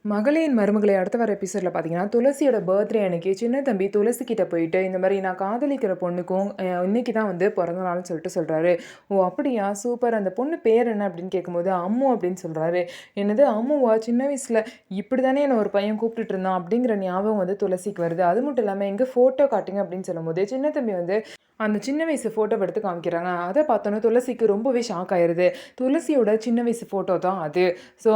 மகளின் மருமகளை அடுத்த வர எபிசோட்ல பார்த்தீங்கன்னா, துளசியோட பர்த்டே அன்னைக்கு சின்ன தம்பி துளசி கிட்ட போயிட்டு, இந்த மாரி நான் காதலிக்கிற பொண்ணுக்கும் இன்னைக்கு தான் வந்து பிறந்த நாள்னு சொல்லிட்டு சொல்றாரு. "ஓ! அப்படியா? சூப்பர். அந்த பொண்ணு பேர் என்ன?" அப்படின்னு கேட்கும்போது, "அம்மு" அப்படின்னு சொல்றாரு. "என்னது அம்முவா? சின்ன வயசுல இப்படி தானே என்ன ஒரு பையன் கூப்பிட்டுட்டு இருந்தான்." அப்படிங்கிற ஞாபகம் வந்து துளசிக்கு வருது. அது மட்டும் இல்லாம, "எங்க ஃபோட்டோ காட்டுங்க." அப்படின்னு சொல்லும்போது, சின்ன தம்பி வந்து அந்த சின்ன வயசு ஃபோட்டோவ எடுத்து காமிக்கிறாங்க. அத பார்த்தோனே துளசிக்கு ரொம்பவே ஷாக் ஆயிருது. துளசியோட சின்ன வயசு ஃபோட்டோ தான் அது. ஸோ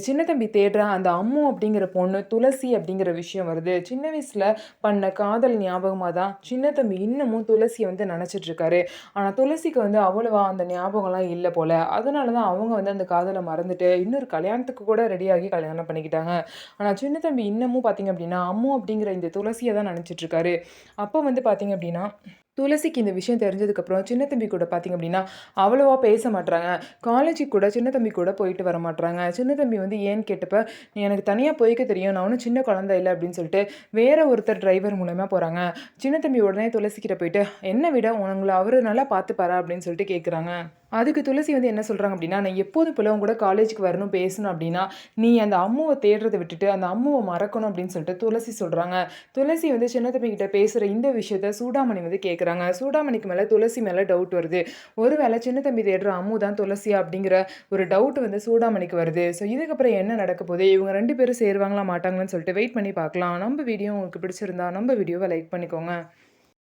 சின்ன தம்பி தேடுற அந்த அம்மு அப்படிங்கிற பொண்ணு, துளசி அப்படிங்கிற விஷயம் வருது. சின்ன வயசுல பண்ண காதல் ஞாபகமா தான் சின்ன தம்பி இன்னமும் துளசிய வந்து நெனச்சிட்டு இருக்காரு. ஆனா துளசிக்கு வந்து அவ்வளவா அந்த ஞாபகம்லாம் இல்ல போல. அதனால தான் அவங்க வந்து அந்த காதல மறந்துட்டு, இன்னொரு கல்யாணத்துக்கு கூட ரெடியாகி கல்யாணம் பண்ணிக்கிட்டாங்க. ஆனா சின்ன தம்பி இன்னமும் பார்த்தீங்க அப்படின்னா, அம்மு அப்படிங்கிற இந்த துளசிய தான் நெனச்சிட்டு இருக்காரு. அப்போ வந்து பார்த்தீங்க அப்படின்னா, துளசிக்கு இந்த விஷயம் தெரிஞ்சதுக்கப்புறம் சின்ன தம்பி கூட பார்த்தீங்க அப்படின்னா, அவ்வளவா பேச மாட்றாங்க. காலேஜுக்கு கூட சின்ன தம்பி கூட போயிட்டு வர மாட்றாங்க. சின்ன தம்பி வந்து ஏன்னு கேட்டப்ப, "நீ எனக்கு தனியா போய்க்க தெரியும். நான் ஒண்ணும் சின்ன குழந்தை இல்ல." அப்படின்னு சொல்லிட்டு வேற ஒருத்தர் டிரைவர் மூலியமா போறாங்க. சின்ன தம்பி உடனே துளசிகிட்ட போயிட்டு, "என்ன விட உங்கள அவரு நல்லா பார்த்துப்பாரா?" அப்படின்னு சொல்லிட்டு கேட்குறாங்க. அதுக்கு துளசி வந்து என்ன சொல்றாங்க அப்படின்னா, "நான் எப்போதும் போல உன் கூட காலேஜுக்கு வரணும், பேசணும் அப்படின்னா, நீ அந்த அம்முவ தேடுறத விட்டுட்டு, அந்த அம்முவ மறக்கணும்." அப்படின்னு சொல்லிட்டு துளசி சொல்றாங்க. துளசி வந்து சின்ன தம்பி கிட்ட பேசுற இந்த விஷயத்த சூடாமணி வந்து கேட்குறாங்க. சூடாமணிக்கு மேல துளசி மேல டவுட் வருது. ஒருவேளை சின்ன தம்பி தேடுற அம்மு தான் துளசியா அப்படிங்கிற ஒரு டவுட் வந்து சூடாமணிக்கு வருது. ஸோ இதுக்கப்புறம் என்ன நடக்க போகுது? இவங்க 2 பேரும் சேருவாங்களா, மாட்டாங்களான்னு சொல்லிட்டு வெயிட் பண்ணி பார்க்கலாம். நம்ம வீடியோ உங்களுக்கு பிடிச்சிருந்தா நம்ம வீடியோவ லைக் பண்ணிக்கோங்க.